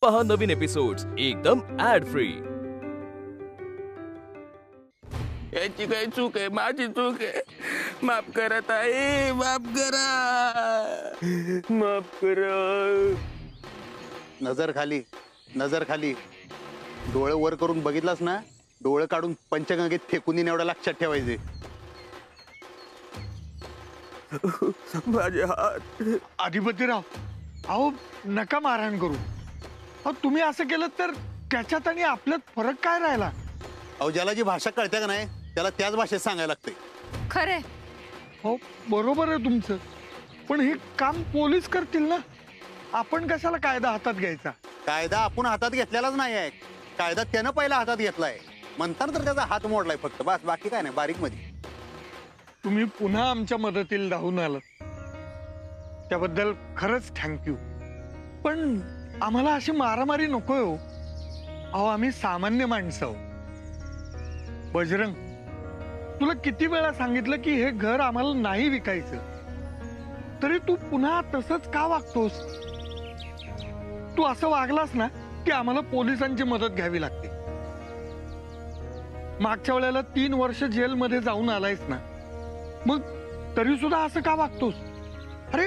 पहा नवीन एपिसोड्स एकदम add free. याची काही चूक आहे, माझी चूक आहे, माफ करा ताई, माफ करा, माफ करा। नजर खाली, नजर खाली, डोळे वर करून बघितलास ना, डोळे काढून पंचगंगेत फेकून देणे एवढं लक्षात ठेवायचे। माझे हात। अधिपतीराव, अहो नका मारहाण करू। अहो तुम्ही असं केलं तर त्याच्यात आणि आपल्यात फरक काय राहिला? अहो ज्याला जी भाषा कळते का नाही त्याला त्याच भाषेत सांगायला लागते। खरे हो बरोबर आहे तुमचं, पण हे काम पोलीस करतील ना, आपण कशाला कायदा हातात घ्यायचा? कायदा आपण हातात घेतलेलाच नाही आहे, कायदा त्यानं पहिला हातात घेतलाय, म्हणताना तर त्याचा हात मोडलाय फक्त, बस बाकी काय नाही, बारीक मध्ये। तुम्ही पुन्हा आमच्या मदतीला धावून आलात त्याबद्दल खरंच थँक्यू, पण आम्हाला अशी मारामारी नकोय हो। अहो आम्ही सामान्य माणसं आहोत। बजरंग, तुला किती वेळा सांगितलं की हे घर आम्हाला नाही विकायचं, तरी तू पुन्हा तसंच का वागतोस? तू असं वागलास ना की आम्हाला पोलिसांची मदत घ्यावी लागते। मागच्या वेळेला 3 वर्ष जेलमध्ये जाऊन आलायस ना, मग तरी सुद्धा असं का वागतोस? अरे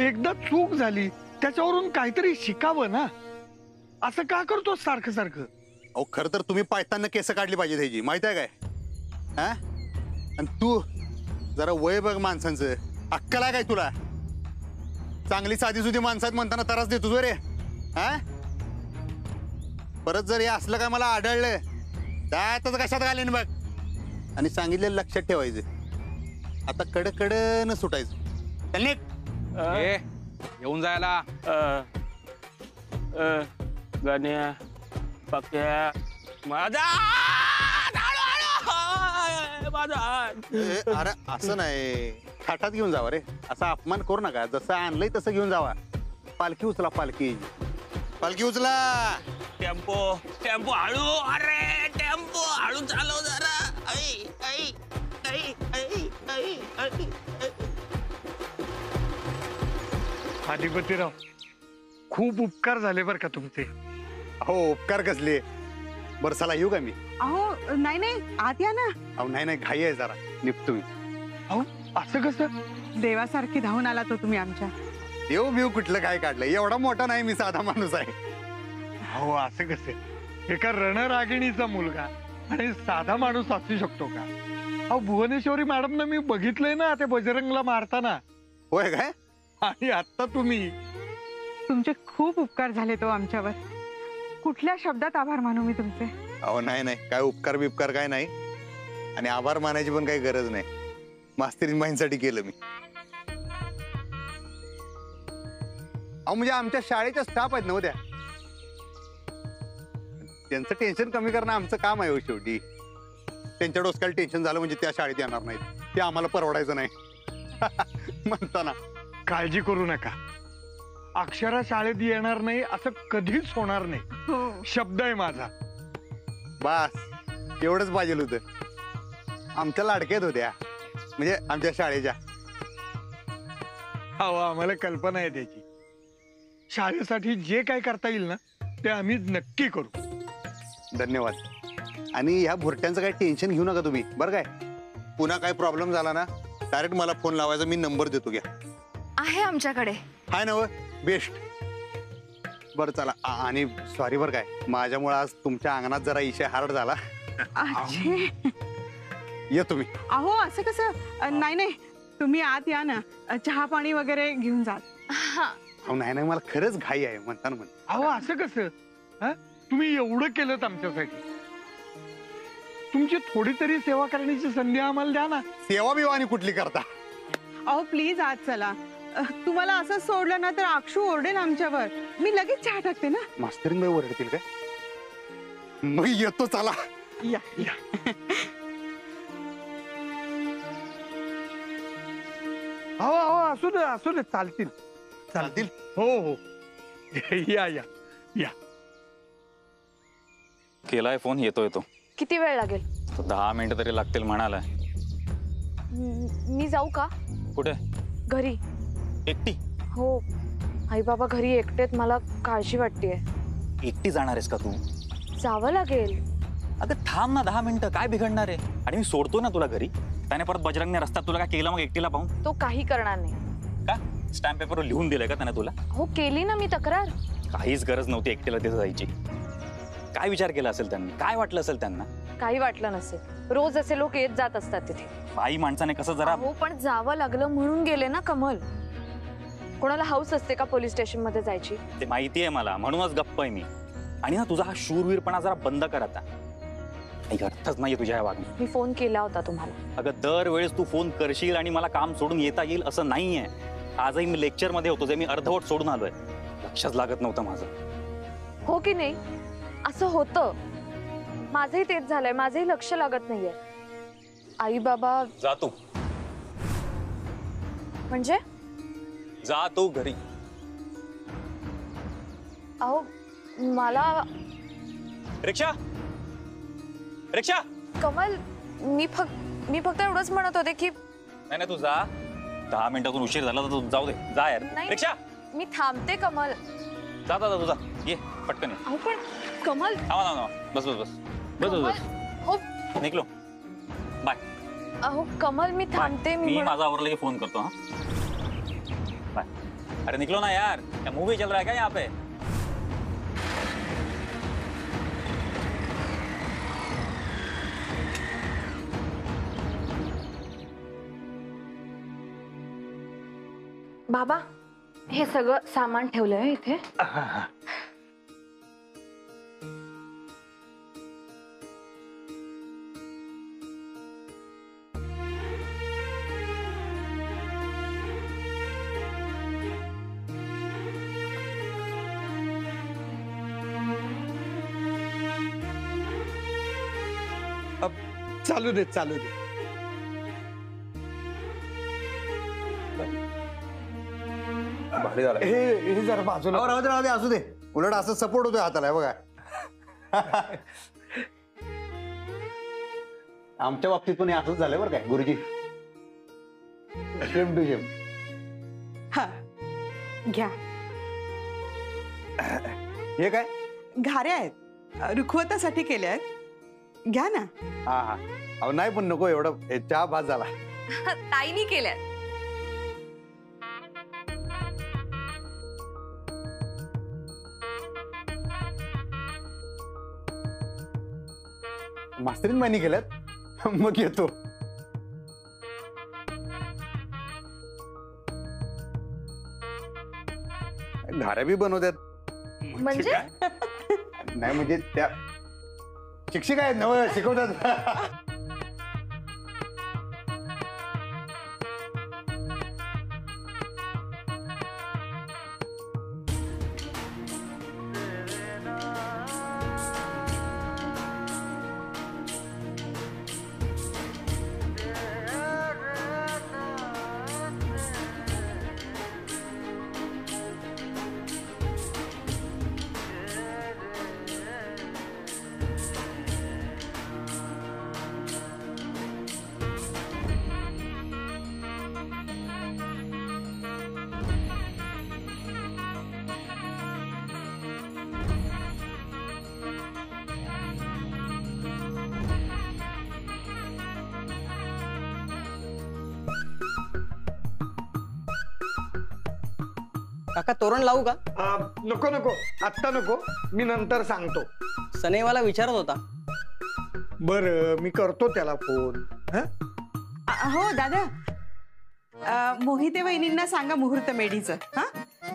एकदा चूक झाली त्याच्यावरून काहीतरी शिकावं ना, असं का करतोस सारखं सारखं? अहो खर तर तुम्ही पायताना केस काढली पाहिजे त्याची, माहित आहे काय? हा, आणि तू जरा वय बघ माणसांचं, अक्कल आहे काय तुला? चांगली साधी सुधी माणसात म्हणताना त्रास देतो रे। हा, परत जर हे असलं काय मला आढळलं त्यातच कशात घालीन बघ, आणि सांगितलेलं लक्षात ठेवायचं, आता कडकडन सुटायचं। चल निघ। येऊन जायला गाण्या पक्या माझा अरे असं नाही, थाटात घेऊन जावा रे, असा अपमान करू नका, जसं आणलंय तसं घेऊन जावा। पालखी उचला, पालखी, पालखी उचला। टेम्पो टेम्पो हळू, अरे टेम्पो हळू चालव जरा। आई आई आई आई आई आई। अधिपतीराव, खूप उपकार झाले बर का तुमचे। हो उपकार कसले, बरं चला येऊ का मी? अहो नाही नाही, आत या ना। अहो नाही नाही, घाई आहे जरा, निघतो मी। अहो असं कसं? देवासारखी धावून आला तो तुम्ही आमच्या। येऊ बिऊ कुठलं काय काढलं, एवढा मोठा नाही मी, साधा माणूस आहे। हो असं कसं, एका रणरागिणीचा मुलगा आणि साधा माणूस असू शकतो का? अहो भुवनेश्वरी मॅडमनं मी बघितलंय ना ते बजरंगला मारताना। होय काय? आणि आता तुम्ही। तुमचे खूप उपकार झाले तो आमच्यावर, कुठल्या शब्दात आभार मानू मी तुमचे? अहो नाही नाही, काय उपकार बिपकार काय नाही, आणि आभार मानायची पण काही गरज नाही, मास्तरीन बाईंसाठी केलं मी। अहो म्हणजे आमच्या शाळेच्या स्टाफ आहेत ना त्या, त्यांचं टेन्शन कमी करणं आमचं काम आहे हो शेवटी। त्यांच्या डोसक्याला टेन्शन झालं म्हणजे त्या शाळेत येणार नाहीत, ते आम्हाला परवडायचं नाही म्हणताना। काळजी करू नका, अक्षरा शाळेत येणार नाही असं कधीच होणार नाही, शब्द आहे माझा। बस एवढंच पाहिजे होतं, आमच्या लाडक्यात होत्या, म्हणजे आमच्या शाळेच्या। हो आम्हाला कल्पना आहे त्याची, शाळेसाठी जे काय करता येईल ना ते आम्ही नक्की करू। धन्यवाद। आणि ह्या भुरट्यांचं काही टेन्शन घेऊ नका तुम्ही, बरं काय? पुन्हा काय प्रॉब्लेम झाला ना डायरेक्ट मला फोन लावायचा, मी नंबर देतो, घ्या। आहे आमच्याकडे। हाय ना, बेस्ट। बरं चला, आणि सॉरी बरं काय, माझ्यामुळे आज तुमच्या अंगणात जरा इशे हार्ड झाला। ये तुम्ही। अहो असं कसं, नाही नाही तुम्ही आत या ना, चहा पाणी वगैरे घेऊन जा। अहो नाही नाही, मला खरंच घाई आहे म्हणताना म्हण। अहो असं कसं, तुम्ही एवढं केलं आमच्यासाठी, तुमची थोडी तरी सेवा करण्याची संधी आम्हाला द्या ना। सेवा बिवानी कुठली करता? अहो प्लीज आत चला, तुम्हाला असं सोडलं ना तर अक्षू ओरडेल आमच्यावर, मी लगेच चहा टाकते ना। मास्तरीन बाई ओरडतील काय? मग येतो, चला या या। हो हो असू दे, चालतील चालतील। हो हो, या या या। केलाय फोन, येतो येतो। किती वेळ लागेल? 10 मिनिटं तरी लागतील म्हणालाय। मी जाऊ का? कुठे? घरी। एकटी? हो, आई बाबा घरी एकटेत, मला काळजी वाटतेय। एकटी जाणार आहेस का तू? जावं लागेल. अगं थांब ना 10 मिनिटं, काय बिघडणार आहे? आणि मी सोडतो ना तुला घरी. त्याने परत बजरंगने रस्त्यात तुला काय केलं मग एकटीला पाहून? तो काही करणार नाही. का स्टॅम्प पेपरवर लिहून दिलंय का त्याने तुला? हो केली ना मी तक्रार. काहीच गरज नव्हती एकटीला तिथे जायची. काय विचार केला असेल त्यांनी? काय वाटलं असेल त्यांना? काही वाटलं नसेल. रोज असे लोक येत जात असतात तिथे. बाई माणसाने कसं जरा हो पण जावं लागलं म्हणून गेले ना कमल. कोणाला हाऊस असते का पोलीस स्टेशन मध्ये जायची? ते माहिती आहे मला, म्हणूनच गप्प आहे मी. आणि ना तुझा हा शूरवीरपणा जरा बंद कर आता. काही अर्थच नाहीये तुझ्या या वागण्यात. मी फोन केला होता तुम्हाला. अगं दरवेळेस तू फोन करशील आणि मला काम सोडून येता येईल असं नाहीये. आजही मी लेक्चर मध्ये होतो, जे मी अर्धवट सोडून आलोय. लक्षच लागत नव्हतं माझं. हो की नाही? असं होतं. माझंही तेच झालंय. माझंही लक्ष लागत नाहीये. आई बाबा. जा तू. म्हणजे? जा तू घरी. अहो मला. रिक्षा रिक्षा. कमल मी फक्त एवढंच म्हणत होते की. नाही तू जा. 10 मिनिटातून उशीर झाला तर तू जाऊ दे. जा यार. नाही, रिक्षा. मी थांबते कमल. जा तुझा ये पटकन ये. अहो पण कमल. थांबा बस बस बस बस बस बस. हो निघलो. बाय. अहो कमल मी थांबते. मी माझा आवरला की फोन करतो. हा बाय. अरे निकलो ना यार, क्या मूवी चल रहा है क्या यहाँ पे? बाबा हे सगळं सामान ठेवलंय इथे. चालू दे चालू दे. हे जरा बाजूला. राहू दे असू दे. उलट असं सपोर्ट होतोय हाताला. हे बघा आमच्या बाबतीत पण असंच झालंय बरं काय गुरुजी. Same to same. हा घ्या. हे काय? घाऱ्या आहेत. रुखवतासाठी केल्या आहेत. घ्या ना. हा हा. अहो नाही पण नको एवढं. चहा भात झाला. ताईनी केल्या. मास्तरीन बाईंनी केल्यात. मग येतो. घाऱ्या बी बनवतात. म्हणजे नाही म्हणजे त्या शिक्षिका आहेत नव शिकवतात. काका तोरण लावू का? नको नको आत्ता नको. मी नंतर सांगतो. सनेवाला विचारत होता. बर मी करतो त्याला फोन. हो दादा. मोहिते वहिनींना सांगा मुहूर्त मेढीचं. हा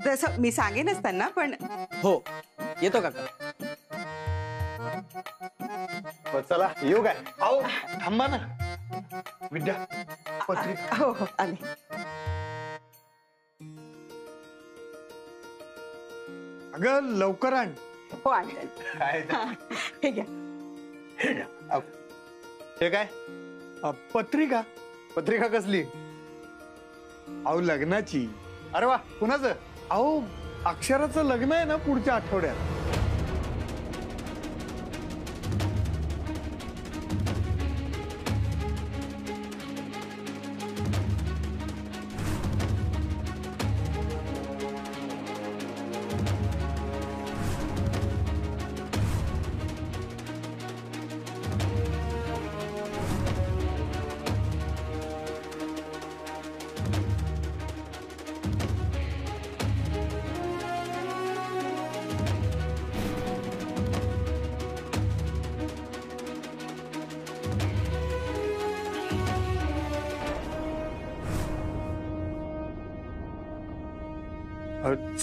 जसं मी सांगेनच त्यांना. पण हो येतो काका. चला येऊ काय? अहो थांबा ना. विद्या पत्रिका. हो हो आले. अगं लवकर आण. हो आणते. काय हे घ्या. हे काय? पत्रिका. पत्रिका कसली? अहो लग्नाची. अरे वा कुणाचं? अहो अक्षराचं लग्न आहे ना पुढच्या आठवड्यात.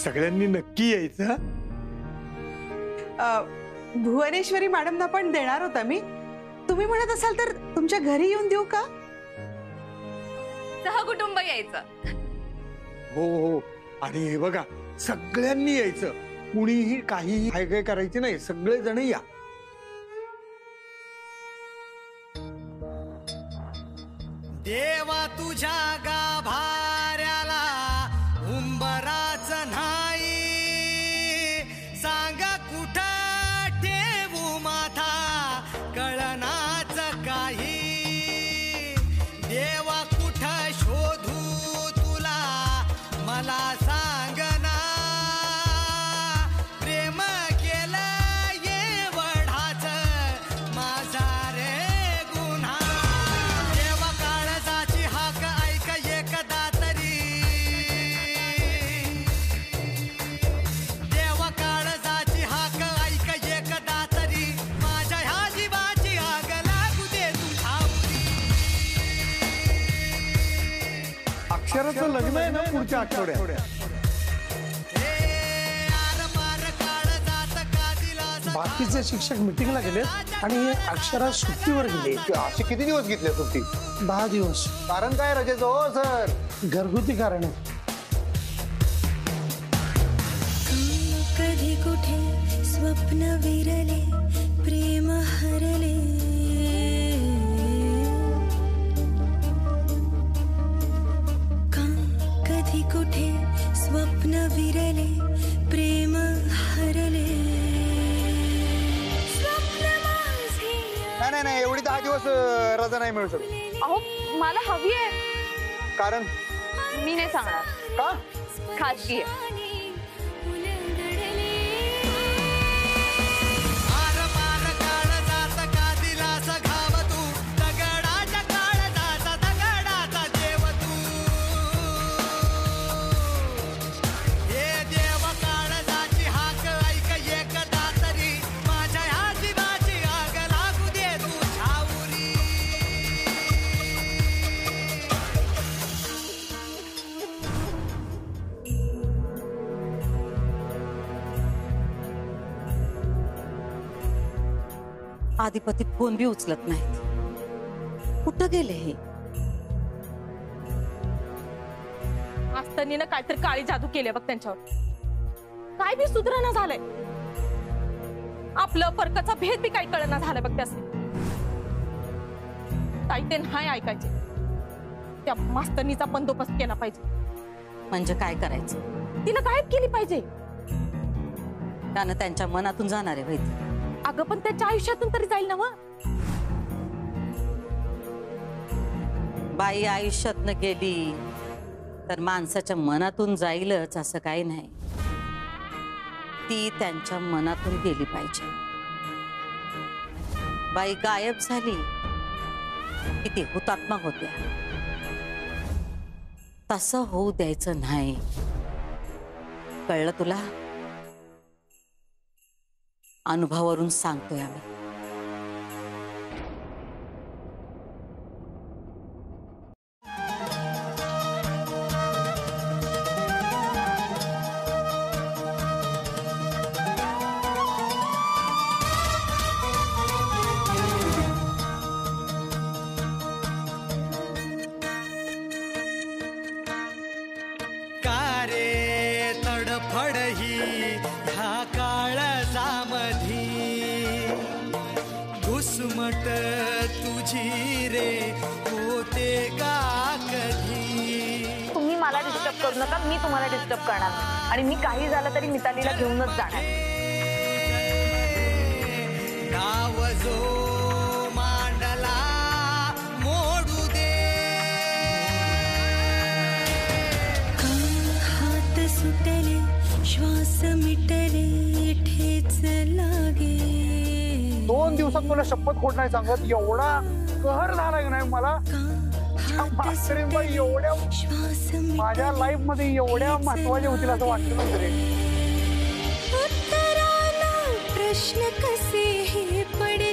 सगळ्यांनी नक्की यायचं. भुवनेश्वरी मॅडमना पण देणार होता मी. तुम्ही म्हणत असाल तर तुमच्या घरी येऊन देऊ का? सहकुटुंब यायचं. हो हो. आणि हे बघा, सगळ्यांनी यायचं. कुणीही काहीही काय करायचे नाही. सगळे जण या. देवा तुझ्या गाभाऱ्याला उंबराच नाही, सांग कुठं ठेवू माथा कळनाच काही. देवा कुठं शोधू तुला मला सांगना, प्रेम केलं एवढाच माझा रे गुन्हा. देवा काळजाची हाक ऐक एकदा तरी, देवा काळजाची हाक ऐक एकदा तरी, माझ्या ह्या जीवाची आग लागू दे तुझ्यावरी. अक्षराचं लग्न आहे ना पुढच्या आठवड्यात. बाकीचे शिक्षक मीटिंगला गेलेत आणि अक्षरा सुट्टीवर गेले. असे किती दिवस घेतले सुट्टी? 10 दिवस. कारण काय रजेचं हो सर? घरगुती कारण आहे. कधी कुठे स्वप्न विरले प्रेम हरले, कधी कुठे स्वप्न विरले प्रेम हरले. नाही नाही, एवढी 10 दिवस रजा नाही मिळू शकत. अहो मला हवी आहे. कारण मी नाही सांगणार. का? खाजगी आहे. आधिपती फोन बी उचलत नाहीत. कुठं गेले हे? मास्तरनीनं काहीतरी काळी जादू केली बघ त्यांच्यावर. काय बी सुधारणा झालंय. आपलं परकाचा भेद बी काही कळना झालंय बघ त्यास. ताई ते नाही ऐकायचे. त्या मास्तरनीचा बंदोबस्त केला पाहिजे. म्हणजे काय करायचं? तिला गायब केली पाहिजे. त्यानं त्यांच्या मनातून जाणार आहे वैद्य. अगं पण त्याच्या आयुष्यातून तरी जाईल ना. बाई आयुष्यातनं गेली तर माणसाच्या मनातून जाईलच असं काही नाही. ती त्यांच्या मनातून गेली पाहिजे. बाई गायब झाली की ती हुतात्मा होत्या. तसं होऊ द्यायचं नाही. कळलं तुला? अनुभवावरून सांगतोय आम्ही. का रे तडफड ही ह्या काळजामधी, घुसमट तुझी रे होते का कधी. तुम्ही मला डिस्टर्ब करू नका. मी तुम्हाला डिस्टर्ब करणार नाही. आणि मी काही झालं तरी मितालीला घेऊनच जाणार. डाव जो मांडला मोडू दे. हात सुटले श्वास मिटले ठेच लागे. 2 दिवसात मला शपथ खोट नाही सांगत. एवढा कहर झाला नाही मला. एवढ्या माझ्या लाईफ मध्ये एवढ्या महत्वाच्या होतील असं वाटतं नव्हतं रे. उत्तराला प्रश्न कसे हे पडले,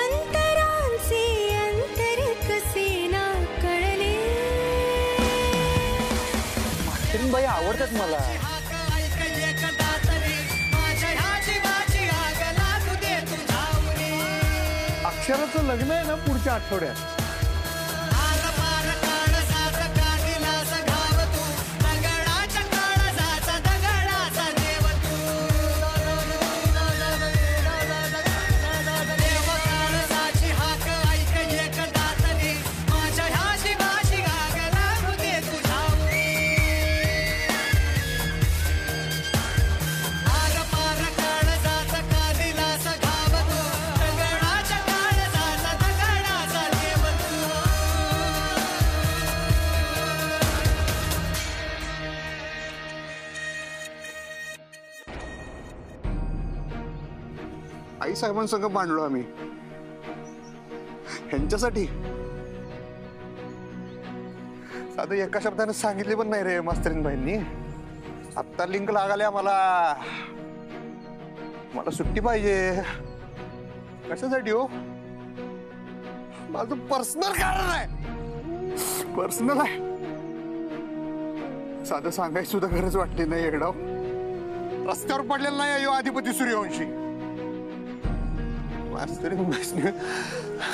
अंतरांचे अंतर कसे ना कळले. अक्षराचं लग्न आहे ना पुढच्या आठवड्यात. आई साहेबांसंग मांडलो आम्ही ह्यांच्यासाठी. साधं एका शब्दाने सांगितले पण नाही रे मास्तरीनबाईंनी. आत्ता लिंक लागाले आम्हाला. मला सुट्टी पाहिजे. कशासाठी हो? माझं पर्सनल कारण आहे. पर्सनल आहे. साधं सांगायची सुद्धा गरज वाटली नाही. एकदा रस्त्यावर पडलेला नाही अधिपती सूर्यवंशी.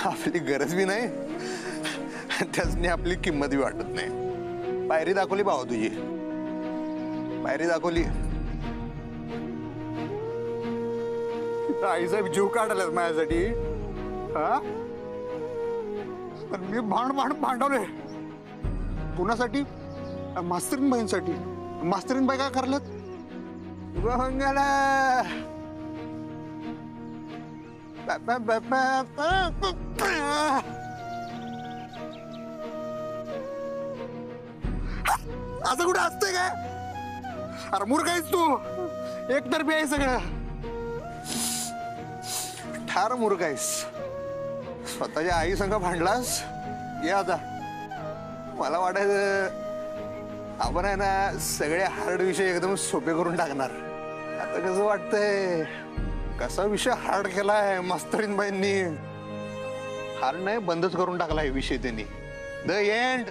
आपली गरज बी नाही त्याचनी आपली किंमत बी वाटत नाही. पायरी दाखवली भावा तुझी. पायरी दाखवली. आईसाहेब जीव काढलाय माझ्यासाठी. हा पण मी भांडवले कुणासाठी? मास्तरीनबाईंसाठी. मास्तरीनबाई काय करल्यात? असं कुठे असतंय काय? अरे मूर्ख आहेस तू. एकतर्फी आहे सगळं. ठार मूर्ख आहेस. स्वतःच्या आई संग भांडलास. ये आता. मला वाटायचं आपण आहे ना सगळे हार्ड विषय एकदम सोपे करून टाकणार. आता कसं वाटतंय कसा विषय हार्ड केलाय मास्तरीनबाईंनी. हार्ड नाही बंदच करून टाकला हे विषय त्यांनी. The end.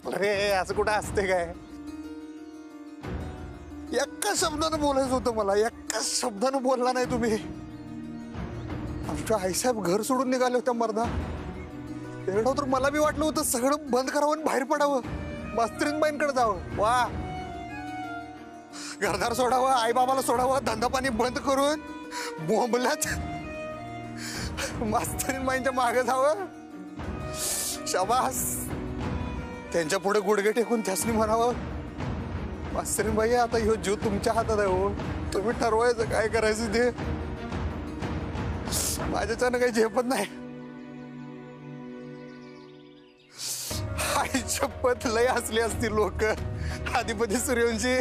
अरे असं कुठं असते काय? एका शब्दानं बोलायचं होतं मला. एका शब्दानं बोलला नाही तुम्ही. आमच्या आईसाहेब घर सोडून निघाले होत्या मर्दा. एवढं तर मला बी वाटलं होतं सगळं बंद करावं आणि बाहेर पडावं. मास्तरीनबाईंकडे जावं. वा घरदार सोडावं. आई बाबाला सोडावं. धंदा पाणी बंद करून बोंबल्यात मास्तरीनबाईंच्या मागे जावं. शाबास. त्यांच्या पुढे गुडघे टेकून त्यासनी म्हणावं मास्तरीनबाई आता ह्यो जीव तुमच्या हातात आहे हो. तुम्ही ठरवायचं काय करायचं ते. माझ्याच्यानं काही झेपत नाही. आई शपथ लय हसली असतील लोक. अधिपती सूर्यवंशी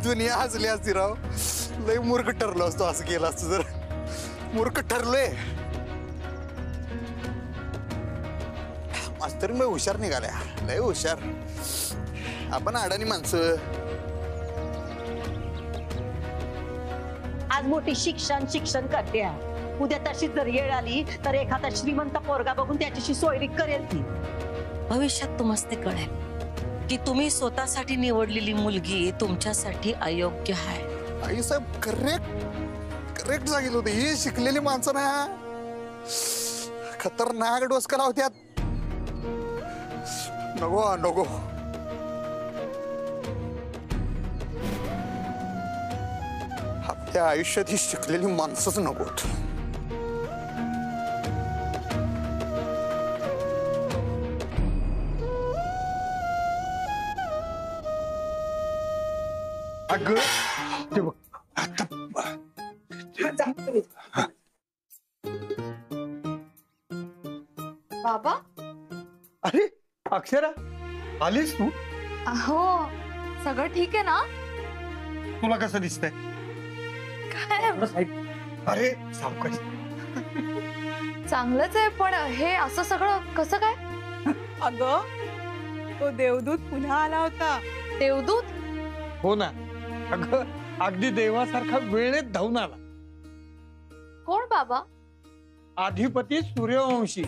दुनिया हसली असती राव. लय मूर्ख ठरलो असतो असं केलं असतं जर. मूर्ख ठरलोय. मास्तरीनबाई हुशार निघाल्या. लय हुशार. आपण अडाणी माणसं. आज मोठी शिक्षण करते. उद्या तशी जर येळ आली तर एखादा श्रीमंत पोरगा बघून त्याच्याशी सोयरी करेल ती. भविष्यात तुम्हाला ते कळेल की तुम्ही स्वतःसाठी निवडलेली मुलगी तुमच्यासाठी अयोग्य आहे. आईसाहेब करेक्ट सांगितलं होतं. ही शिकलेली माणसं ना खतरनाक डोसका लावत्यात. नको. आपल्या आयुष्यात ही शिकलेली माणसंच नकोत. अगं ते बघ. बाबा. अरे अक्षरा आलीस तू? हो सगळं ठीक आहे ना? तुला कसं दिसतंय? काय अरे सावकाश. चांगलंच आहे पण हे असं सगळं कसं काय? अगं तो देवदूत पुन्हा आला होता. देवदूत? हो ना. अगं अगदी देवासारखा वेळेत धावून आला. कोण बाबा? अधिपती सूर्यवंशी.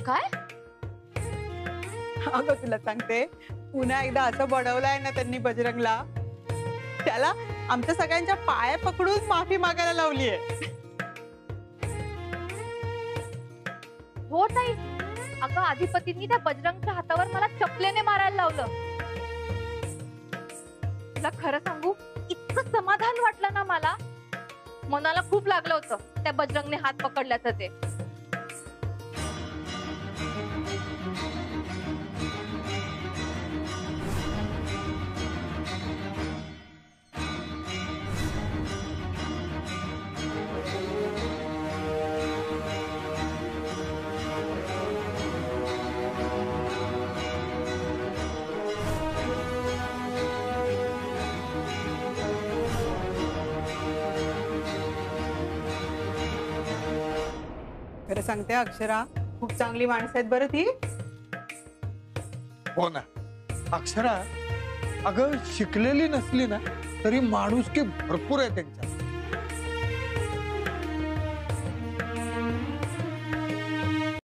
काय? अगं तुला सांगते, पुन्हा एकदा असं बडवलंय ना त्यांनी बजरंगला, त्याला आमच्या सगळ्यांच्या पाया पकडून माफी मागायला लावलीये. हो ताई, अगं अधिपतींनी त्या बजरंगच्या हातावर मला चपलेने मारायला लावलं. तुला खरं सांगू, इतकं समाधान वाटलं ना मला, मनाला खूप लागलं होतं त्या बजरंगने हात पकडल्याचं ते. खरं सांगते अक्षरा, खूप चांगली माणसं आहेत बरं ती. हो ना अक्षरा, अगं शिकलेली नसली ना तरी माणुसकी भरपूर आहे त्यांच्या.